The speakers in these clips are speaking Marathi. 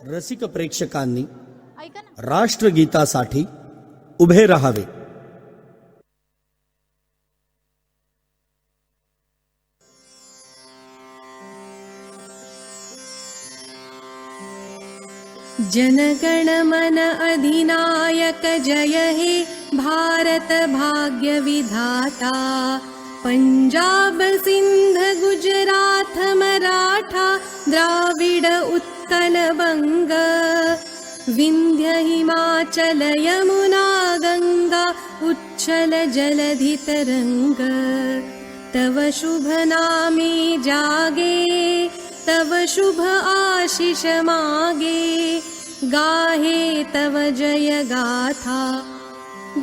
रसिक प्रेक्षकांनी ऐका ना. राष्ट्रगीतासाठी उभे राहावे. जनगण मन अधिनायक जय हे भारत भाग्य विधाता. पंजाब सिंध गुजरात मराठा द्राविड उत्कल बंग. विंध्य हिमाचल यमुना गंगा उच्छल जलधि तरंग. तव शुभ नामे जागे तव शुभ आशीष मागे. गाहे तव जय गाथा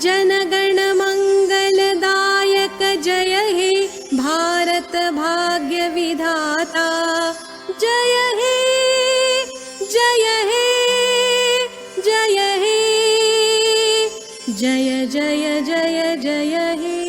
जनगण मंगलदायक जय हे भारत भाग्य विधाता. जय हे जय हे जय हे जय जय जय जय हे.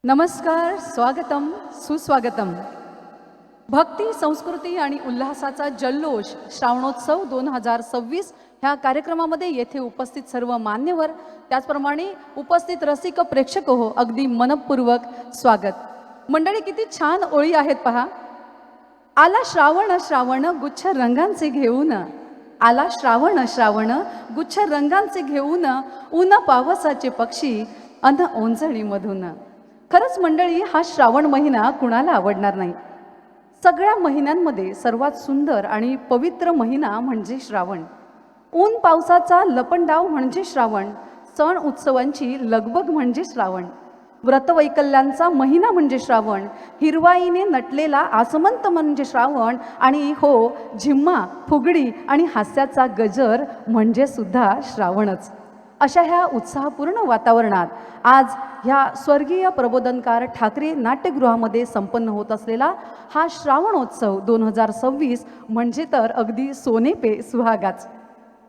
नमस्कार, स्वागतम, सुस्वागतम. भक्ती, संस्कृती आणि उल्हासाचा जल्लोष श्रावणोत्सव 2026 ह्या कार्यक्रमामध्ये येथे उपस्थित सर्व मान्यवर, त्याचप्रमाणे उपस्थित रसिक प्रेक्षक हो, अगदी मनपूर्वक स्वागत. मंडळी, किती छान ओळी आहेत पहा. आला श्रावण श्रावण गुच्छ रंगांचे घेऊन. आला श्रावण श्रावण गुच्छ रंगांचे घेऊन. ऊन पावसाचे पक्षी अन ओंजळीमधून. खरंच मंडळी, हा श्रावण महिना कुणाला आवडणार नाही. सगळ्या महिन्यांमध्ये सर्वात सुंदर आणि पवित्र महिना म्हणजे श्रावण. ऊन पावसाचा लपंडाव म्हणजे श्रावण. सण उत्सवांची लगबग म्हणजे श्रावण. व्रतवैकल्यांचा महिना म्हणजे श्रावण. हिरवाईने नटलेला आसमंत म्हणजे श्रावण. आणि हो, झिम्मा, फुगडी आणि हास्याचा गजर म्हणजे सुद्धा श्रावणच. अशा ह्या उत्साहपूर्ण वातावरणात आज ह्या स्वर्गीय प्रबोधनकार ठाकरे नाट्यगृहामध्ये संपन्न होत असलेला हा श्रावणोत्सव 2026 म्हणजे तर अगदी सोने पे सुहागाच.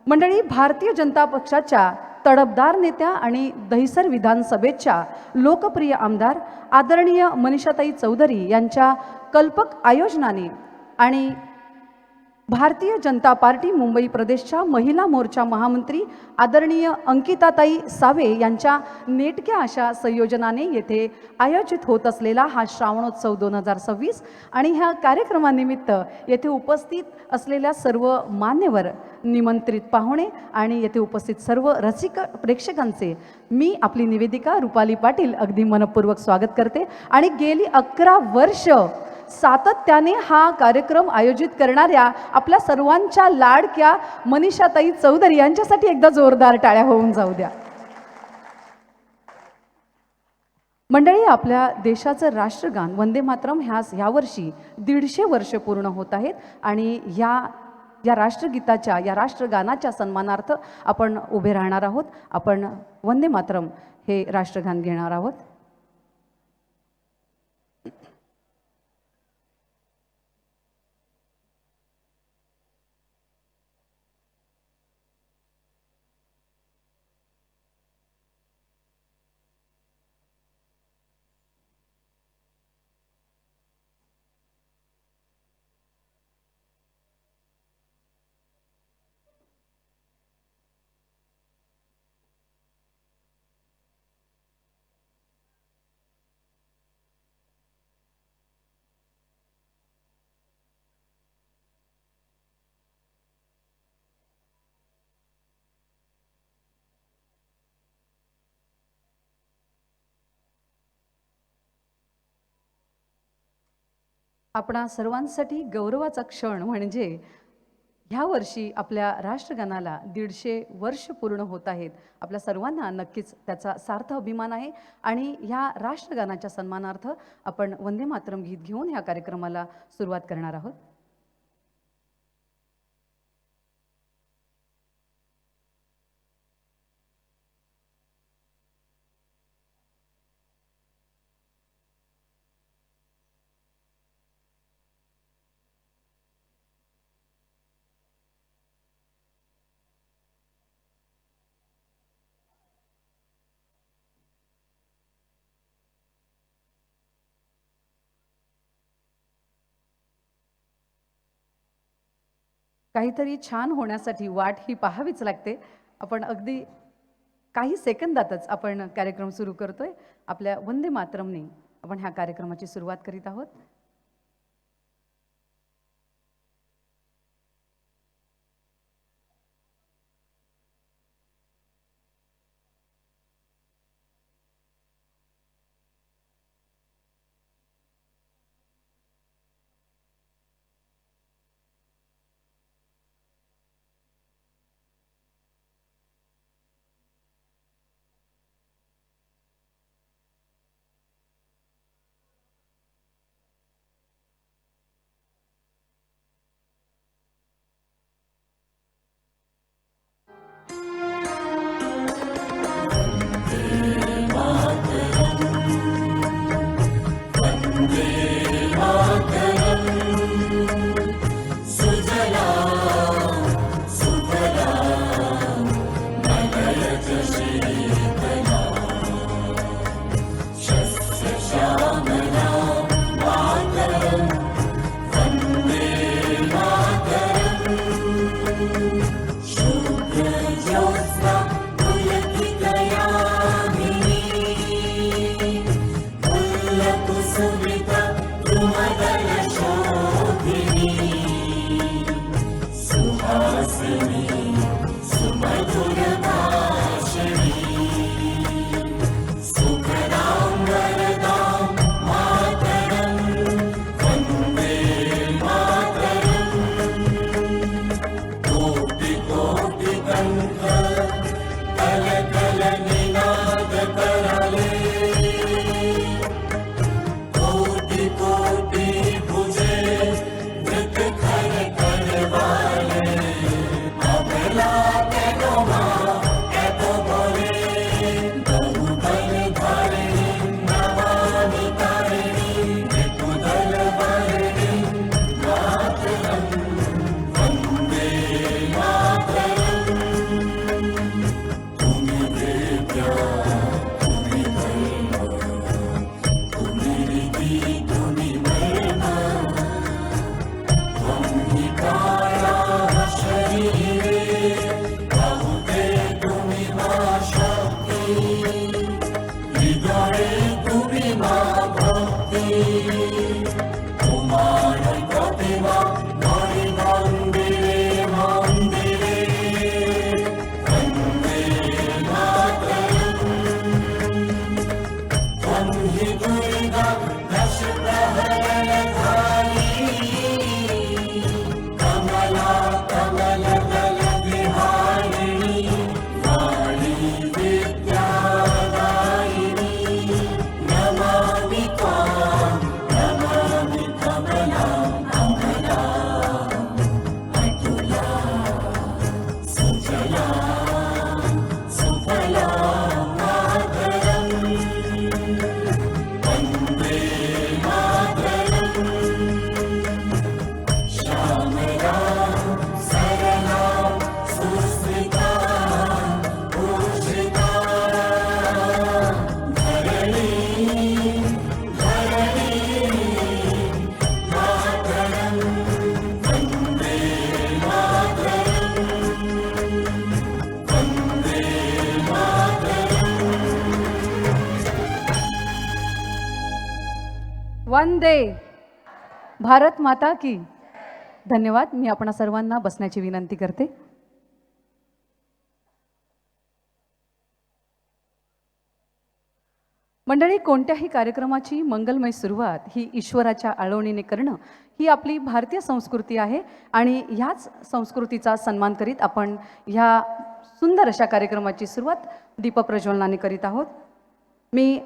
मंडळी, भारतीय जनता पक्षाच्या तडफदार नेत्या आणि दहिसर विधानसभेच्या लोकप्रिय आमदार आदरणीय मनीषाताई चौधरी यांच्या कल्पक आयोजनाने आणि भारतीय जनता पार्टी मुंबई प्रदेशच्या महिला मोर्चा महामंत्री आदरणीय अंकिताताई सावे यांच्या नेटक्या अशा संयोजनाने येथे आयोजित होत असलेला हा श्रावणोत्सव 2026 आणि ह्या कार्यक्रमानिमित्त येथे उपस्थित असलेल्या सर्व मान्यवर, निमंत्रित पाहुणे आणि येथे उपस्थित सर्व रसिक प्रेक्षकांचे मी आपली निवेदिका रुपाली पाटील अगदी मनपूर्वक स्वागत करते. आणि गेली 11 वर्ष सातत्याने हा कार्यक्रम आयोजित करणाऱ्या आपल्या सर्वांच्या लाडक्या मनीषाताई चौधरी यांच्यासाठी एकदा जोरदार टाळ्या होऊन जाऊ द्या. मंडळी, आपल्या देशाचं राष्ट्रगान वंदे मातरम ह्या वर्षी 150 वर्ष पूर्ण होत आहेत. आणि या राष्ट्रगीताच्या, या राष्ट्रगानाच्या सन्मानार्थ आपण उभे राहणार आहोत. आपण वंदे मातरम हे राष्ट्रगान घेणार आहोत. आपणा सर्वांसाठी गौरवाचा क्षण म्हणजे ह्या वर्षी आपल्या राष्ट्रगानाला 150 वर्ष पूर्ण होत आहेत. आपल्या सर्वांना नक्कीच त्याचा सार्थ अभिमान आहे. आणि ह्या राष्ट्रगानाच्या सन्मानार्थ आपण वंदे मातरम गीत घेऊन ह्या कार्यक्रमाला सुरुवात करणार आहोत. काहीतरी छान होण्यासाठी वाट ही पाहावीच लागते. आपण अगदी काही सेकंदातच आपण कार्यक्रम सुरू करतोय. आपल्या वंदे मातरमने आपण ह्या कार्यक्रमाची सुरुवात करीत आहोत. वंदे भारत माता की. धन्यवाद. मी आपणा सर्वांना बसण्याची विनंती करते. मंडळी, कोणत्याही कार्यक्रमाची मंगलमय सुरुवात ही ईश्वराच्या आळवणीने करणं ही आपली भारतीय संस्कृती आहे आणि ह्याच संस्कृतीचा सन्मान करीत आपण ह्या सुंदर अशा कार्यक्रमाची सुरुवात दीपप्रज्वलनाने करीत आहोत. मी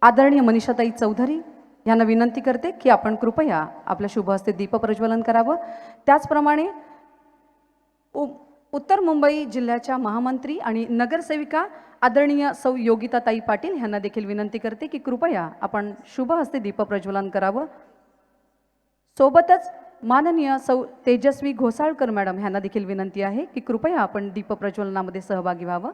आदरणीय मनीषाताई चौधरी यांना विनंती करते की आपण कृपया आपल्या शुभ हस्ते दीपप्रज्वलन करावं. त्याचप्रमाणे उत्तर मुंबई जिल्ह्याच्या महामंत्री आणि नगरसेविका आदरणीय सौ योगिताताई पाटील यांना देखील विनंती करते की कृपया आपण शुभ हस्ते दीपप्रज्वलन करावं. सोबतच माननीय सौ तेजस्वी घोसाळकर मॅडम यांना देखील विनंती आहे की कृपया आपण दीपप्रज्वलनामध्ये सहभागी व्हावं.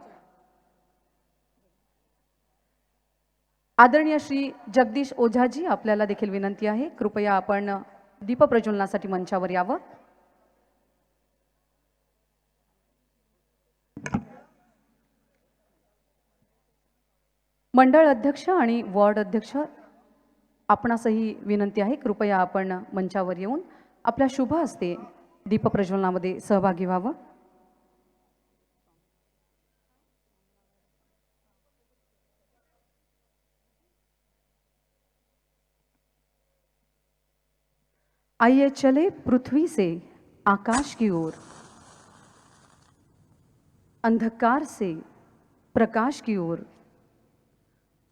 आदरणीय श्री जगदीश ओझाजी आपल्याला देखील विनंती आहे कृपया आपण दीपप्रज्वलनासाठी मंचावर यावं. मंडळ अध्यक्ष आणि वॉर्ड अध्यक्ष आपणासही विनंती आहे, कृपया आपण मंचावर येऊन आपल्या शुभ हस्ते दीपप्रज्वलनामध्ये सहभागी व्हावं. आइए चले पृथ्वी से आकाश की ओर, अंधकार से प्रकाश की ओर,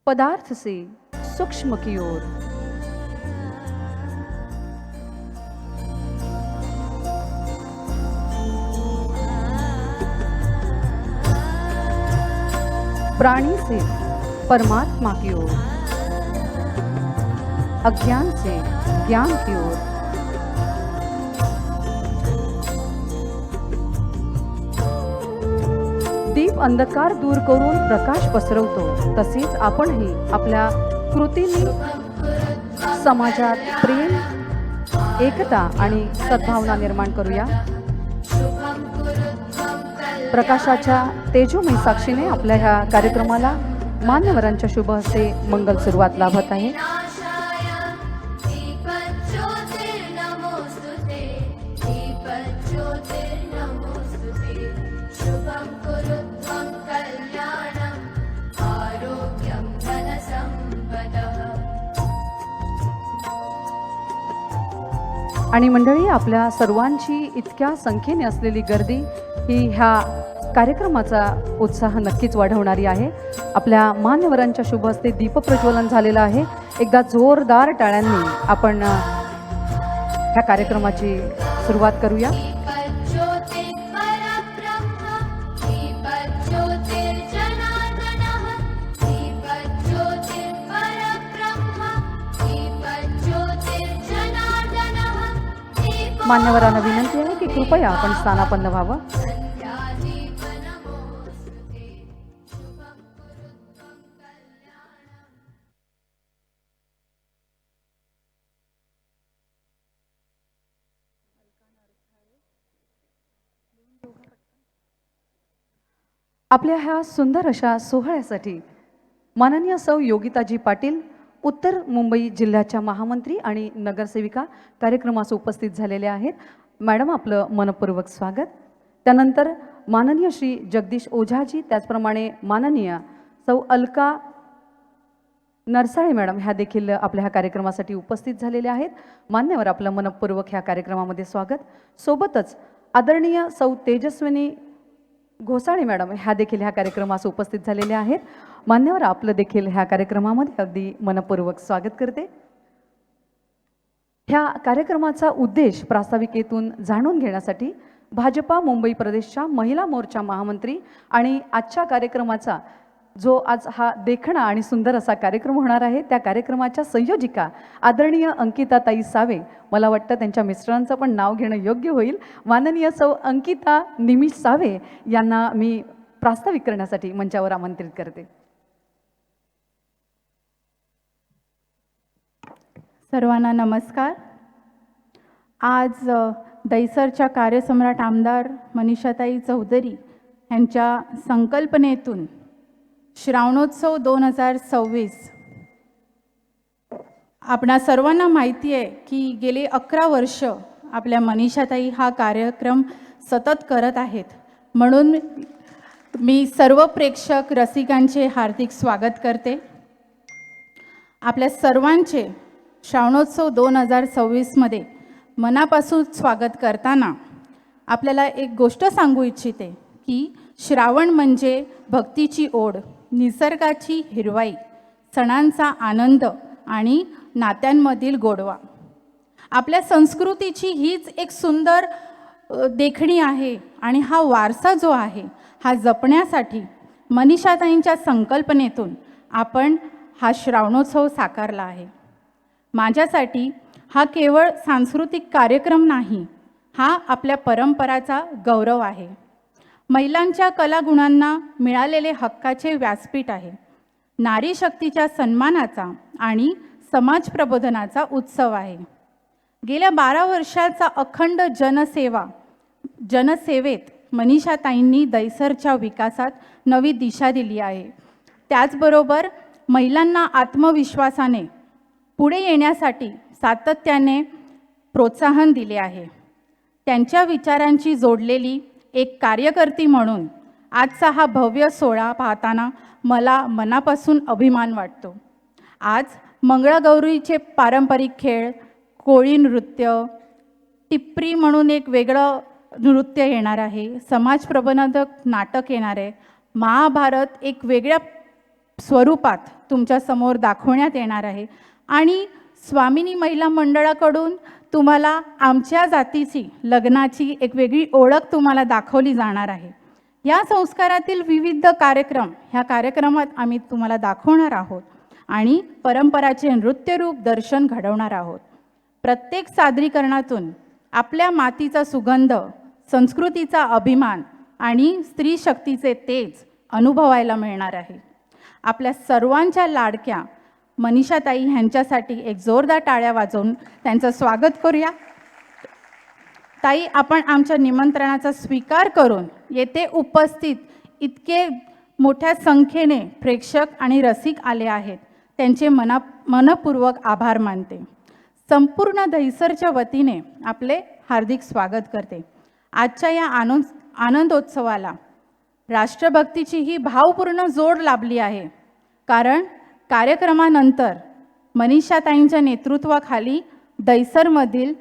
पदार्थ से सूक्ष्म की ओर. प्राणी से परमात्मा की ओर, अज्ञान से ज्ञान की ओर. दीप अंधकार दूर करून प्रकाश पसरवतो, तसेच आपणही आपल्या कृतीने समाजात प्रेम, एकता आणि सद्भावना निर्माण करूया. प्रकाशाच्या तेजोमय साक्षीने आपल्या ह्या कार्यक्रमाला मान्यवरांच्या शुभ हस्ते मंगल सुरुवात लाभत आहे. आणि मंडळी, आपल्या सर्वांची इतक्या संख्येने असलेली गर्दी ही ह्या कार्यक्रमाचा उत्साह नक्कीच वाढवणारी आहे. आपल्या मान्यवरांच्या शुभ हस्ते दीपप्रज्वलन झालेलं आहे. एकदा जोरदार टाळ्यांनी आपण ह्या कार्यक्रमाची सुरुवात करूया. मान्यवरांना विनंती आहे की कृपया आपण स्थानापन्न व्हावं. आपल्या ह्या सुंदर अशा सोहळ्यासाठी माननीय सौ योगिताजी पाटील, उत्तर मुंबई जिल्ह्याच्या महामंत्री आणि नगरसेविका कार्यक्रमास उपस्थित झालेले आहेत. मॅडम, आपलं मनपूर्वक स्वागत. त्यानंतर माननीय श्री जगदीश ओझाजी, त्याचप्रमाणे माननीय सौ अलका नरसाळे मॅडम ह्या देखील आपल्या ह्या कार्यक्रमासाठी उपस्थित झालेल्या आहेत. मान्यवर, आपलं मनपूर्वक ह्या कार्यक्रमामध्ये स्वागत. सोबतच आदरणीय सौ तेजस्विनी घोसाळे मॅडम ह्या देखील ह्या कार्यक्रमास उपस्थित झालेल्या आहेत. मान्यवर, आपलं देखील ह्या कार्यक्रमामध्ये अगदी मनपूर्वक स्वागत करते. ह्या कार्यक्रमाचा उद्देश प्रास्ताविकेतून जाणून घेण्यासाठी भाजपा मुंबई प्रदेशच्या महिला मोर्चा महामंत्री आणि आजच्या कार्यक्रमाचा जो आज हा देखणा आणि सुंदर असा कार्यक्रम होणार आहे, त्या कार्यक्रमाच्या संयोजिका आदरणीय अंकिताताई सावे, मला वाटतं त्यांच्या मिस्टरांचं पण नाव घेणं योग्य होईल, माननीय सौ अंकिता निमिष सावे यांना मी प्रास्ताविक करण्यासाठी मंचावर आमंत्रित करते. सर्वांना नमस्कार. आज दैसरच्या कार्यसम्राट आमदार मनीषाताई चौधरी यांच्या संकल्पनेतून श्रावणोत्सव 2026, आपणा सर्वांना माहिती आहे की गेली 11 वर्ष आपल्या मनीषाताई हा कार्यक्रम सतत करत आहेत. म्हणून मी सर्व प्रेक्षक रसिकांचे हार्दिक स्वागत करते. आपल्या सर्वांचे श्रावणोत्सव 2026 मनापासून स्वागत करताना आपल्याला एक गोष्ट सांगू इच्छिते की श्रावण म्हणजे भक्तीची ओढ, निसर्गाची हिरवाई, सणांचा आनंद आणि नात्यांमधील गोडवा. आपल्या संस्कृतीची हीच एक सुंदर देखणी आहे आणि हा वारसा जो आहे हा जपण्यासाठी मनीषाताईंच्या संकल्पनेतून आपण हा श्रावणोत्सव साकारला आहे. माझ्यासाठी हा केवळ सांस्कृतिक कार्यक्रम नाही, हा आपल्या परंपराचा गौरव आहे. महिलांच्या कलागुणांना मिळालेले हक्काचे व्यासपीठ आहे. नारी शक्तीच्या सन्मानाचा आणि समाज प्रबोधनाचा उत्सव आहे. गेल्या 12 वर्षाचा अखंड जनसेवेत मनीषाताईंनी दैसरच्या विकासात नवी दिशा दिली आहे. त्याचबरोबर महिलांना आत्मविश्वासाने पुढे येण्यासाठी सातत्याने प्रोत्साहन दिले आहे. त्यांच्या विचारांची जोडलेली एक कार्यकर्ती म्हणून आजचा हा भव्य सोहळा पाहताना मला मनापासून अभिमान वाटतो. आज मंगळागौरीचे पारंपरिक खेळ, कोळी नृत्य, टिप्परी म्हणून एक वेगळं नृत्य येणार आहे, समाज प्रबोधक नाटक येणार आहे, महाभारत एक वेगळ्या स्वरूपात तुमच्यासमोर दाखवण्यात येणार आहे आणि स्वामिनी महिला मंडळाकडून तुम्हाला आमच्या जातीची लग्नाची एक वेगळी ओळख तुम्हाला दाखवली जाणार आहे. या संस्कारातील विविध कार्यक्रम ह्या कार्यक्रमात आम्ही तुम्हाला दाखवणार आहोत आणि परंपराचे नृत्यरूप दर्शन घडवणार आहोत. प्रत्येक सादरीकरणातून आपल्या मातीचा सुगंध, संस्कृतीचा अभिमान आणि स्त्री शक्तीचे तेज अनुभवायला मिळणार आहे. आपल्या सर्वांच्या लाडक्या मनीषाताई ह्यांच्यासाठी एक जोरदार टाळ्या वाजवून त्यांचं स्वागत करूया. ताई, आपण आमच्या निमंत्रणाचा स्वीकार करून येथे उपस्थित इतके मोठ्या संख्येने प्रेक्षक आणि रसिक आले आहेत, त्यांचे मनपूर्वक आभार मानते. संपूर्ण दहिसरच्या वतीने आपले हार्दिक स्वागत करते. आजच्या या आनंदोत्सवाला राष्ट्रभक्तीची ही भावपूर्ण जोड लाभली आहे, कारण कार्यक्रमानंतर मनीषाताईंच्या नेतृत्वाखाली दहिसरमधील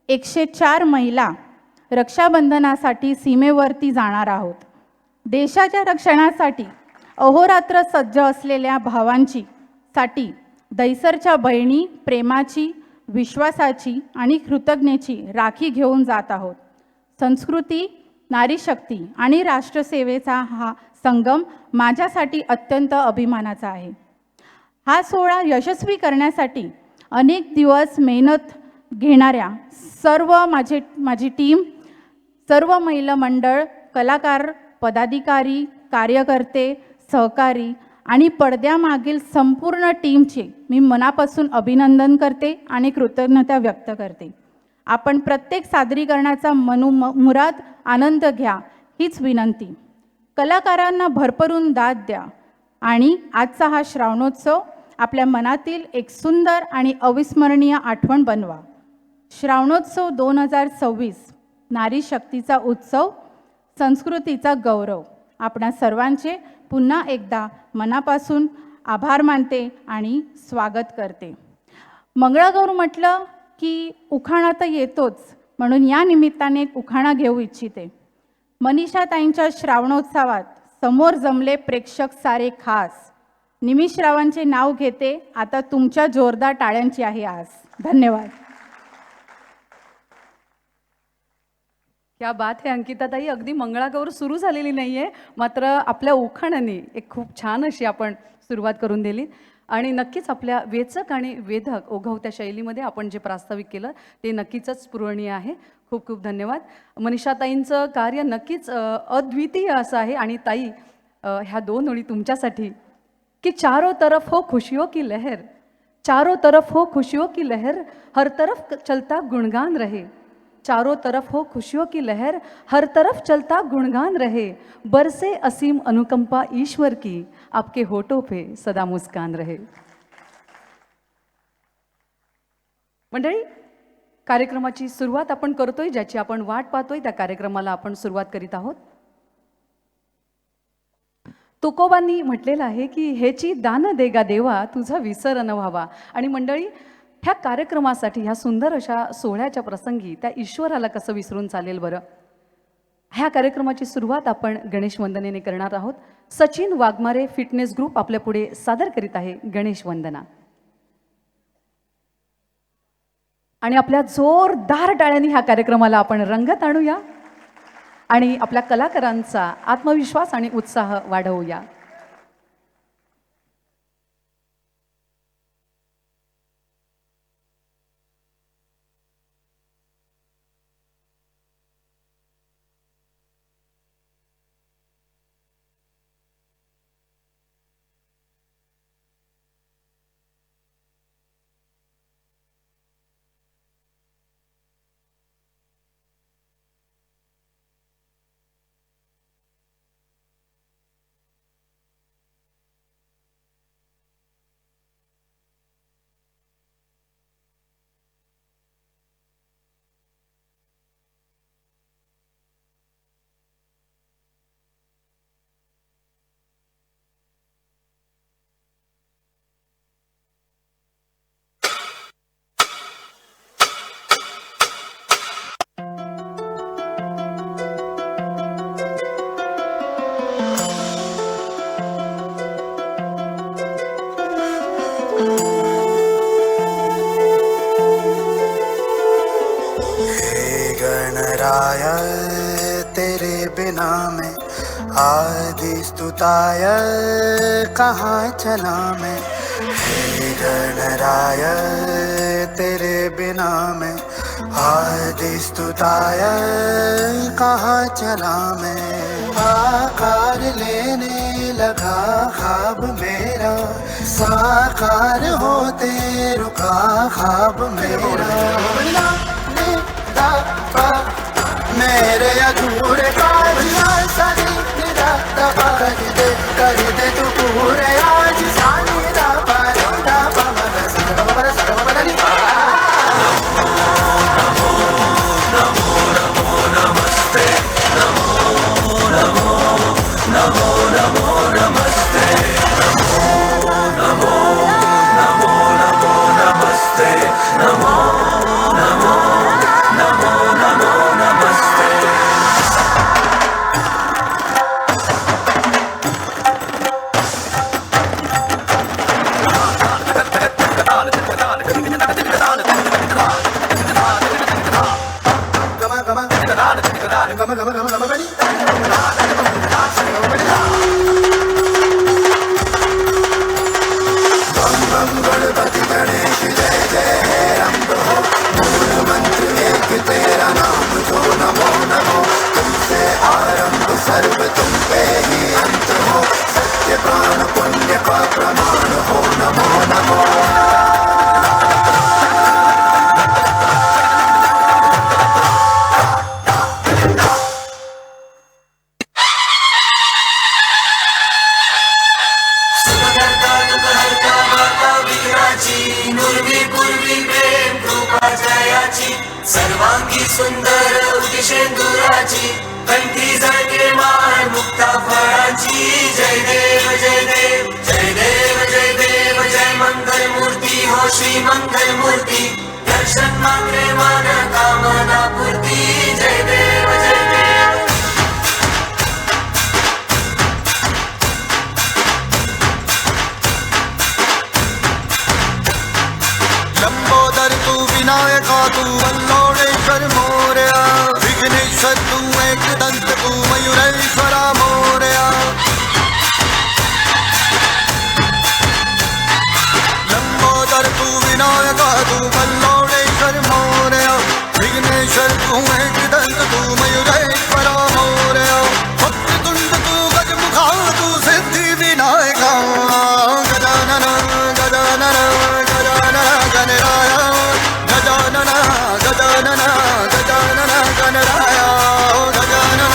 104 महिला रक्षाबंधनासाठी सीमेवरती जाणार आहोत. देशाच्या रक्षणासाठी अहोरात्र सज्ज असलेल्या भावांची साठी दहिसरच्या बहिणी प्रेमाची, विश्वासाची आणि कृतज्ञतेची राखी घेऊन जात आहोत. संस्कृती, नारीशक्ती आणि राष्ट्रसेवेचा हा संगम माझ्यासाठी अत्यंत अभिमानाचा आहे. हा सोहळा यशस्वी करण्यासाठी अनेक दिवस मेहनत घेणाऱ्या सर्व माझी टीम, सर्व महिला मंडळ, कलाकार, पदाधिकारी, कार्यकर्ते, सहकारी आणि पडद्यामागील संपूर्ण टीमचे मी मनापासून अभिनंदन करते आणि कृतज्ञता व्यक्त करते. आपण प्रत्येक सादरीकरणाचा मुराद आनंद घ्या हीच विनंती. कलाकारांना भरभरून दाद द्या आणि आजचा हा श्रावणोत्सव आपल्या मनातील एक सुंदर आणि अविस्मरणीय आठवण बनवा. श्रावणोत्सव 2026 नारी शक्तीचा उत्सव, संस्कृतीचा गौरव. आपणा सर्वांचे पुन्हा एकदा मनापासून आभार मानते आणि स्वागत करते. मंगळागौर म्हटलं की उखाणा तर येतोच, म्हणून या निमित्ताने एक उखाणा घेऊ इच्छिते. मनीषाताईंच्या श्रावणोत्सवात समोर जमले प्रेक्षक सारे खास. निमिषरावांचे नाव घेते, आता तुमच्या जोरदार टाळ्यांची आहे आस. धन्यवाद. क्या बात आहे अंकिताताई. अगदी मंगळागौर सुरू झालेली नाही आहे, मात्र आपल्या उखाणाने एक खूप छान अशी आपण सुरुवात करून दिली आणि नक्कीच आपल्या वेचक आणि वेधक ओघवत्या शैलीमध्ये आपण जे प्रास्ताविक केलं ते नक्कीच स्पृहणीय आहे. खूप खूप धन्यवाद. मनीषाताईंचं कार्य नक्कीच अद्वितीय असं आहे. आणि ताई, ह्या दोन ओळी तुमच्यासाठी कि चारों तरफ हो खुशियों की लहर, चारों तरफ हो खुशियों की लहर, हर तरफ चलता गुणगान रहे. चारों तरफ हो खुशियों की लहर, हर तरफ चलता गुणगान रहे. बरसे असीम अनुकंपा ईश्वर की, आपके होठों पे सदा मुस्कान रहे. मंडळी, कार्यक्रमाची सुरुवात आपण करतोय, ज्याची आपण वाट पाहतोय त्या कार्यक्रमाला आपण सुरुवात करीत आहोत. तुकोबांनी म्हटलेलं आहे की हेची दान देगा देवा, तुझा विसर न व्हावा. आणि मंडळी, ह्या कार्यक्रमासाठी, ह्या सुंदर अशा सोहळ्याच्या प्रसंगी त्या ईश्वराला कसं विसरून चालेल बरं. ह्या कार्यक्रमाची सुरुवात आपण गणेश वंदनेने करणार आहोत. सचिन वाघमारे फिटनेस ग्रुप आपल्या पुढे सादर करीत आहे गणेश वंदना. आणि आपल्या जोरदार टाळ्यांनी ह्या कार्यक्रमाला आपण रंगत आणूया आणि आपल्या कलाकारांचा आत्मविश्वास आणि उत्साह वाढवूया. हे गणराय तेरे बिना मैं आदि स्तुताय कहाँ चला मैं। हे गणराय तेरे बिना मैं आदि स्तुताय कहाँ चला मैं। आकार लेने लगा ख्वाब मेरा साकार होते रुका ख्वाब मेरा। मेरे अधूरे कार्य सारी निराशा कर दे तू पूरे आज सानी दा पारा पवन सरवर सरवर नमस्ते नमो नमो नमो नमो नमस्ते नमो नमो नमो नमो नमस्ते नमो नमो नमो नमो नमस्ते। गणपति गणेश जय जय हे रंभ हो मूल मंत्र एक तेरा नाम जो नमो नमो तुमसे आरंभ सर्व तुम पे ही अंत हो सत्य प्राण पुण्य का प्रमाण हो नमो नमो। सर्वांगी सुंदर उदिशेंदुराची कंठी झळके मान मुक्ता फळाची। जय देव जय देव जय देव जय देव जय मंगल मूर्ती हो श्री मंगल मूर्ती दर्शन मात्रे मन कामना पूर्ती। जय देव जय देव। लंबोदर तू विनायका तू वल्लोळेश्वर मोरया विघ्नेश्वर तू एकदंत तू मयुरेश्वरा मोरया। लंबोदर तू विनायका तू वल्लोळेश्वर मोरया विघ्नेश्वर तू एकदंत तू मयुरेश्वरा मोरया। भक्ततुंड तू गजमुखा तू सिद्धि विनायका गजानन गजानन गजानन गणराय गजानन गजानन गजानन गणराय गजानन गजानन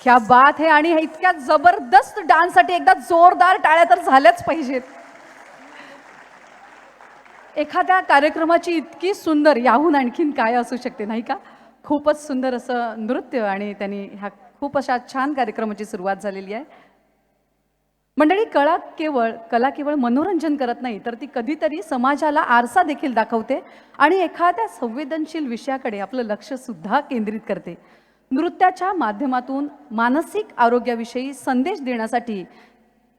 क्या बात है. आणि इतक्या जबरदस्त डान्ससाठी एकदा जोरदार टाळ्या तर झाल्याच पाहिजेत. एखाद्या कार्यक्रमाची इतकी सुंदर याहून आणखीन काय असू शकते नाही का. खूपच सुंदर असं नृत्य आणि त्यांनी ह्या खूप अशा छान कार्यक्रमाची सुरुवात झालेली आहे. मंडळी, कला केवळ मनोरंजन करत नाही तर ती कधीतरी समाजाला आरसा देखील दाखवते आणि एखाद्या संवेदनशील विषयाकडे आपलं लक्ष सुद्धा केंद्रित करते. नृत्याच्या माध्यमातून मानसिक आरोग्याविषयी संदेश देण्यासाठी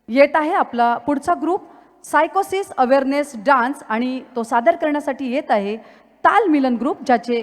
येत आहे आपला पुढचा ग्रुप सायकोसिस अवेअरनेस डान्स आणि तो सादर करण्यासाठी येत आहे ताल मिलन ग्रुप, ज्याचे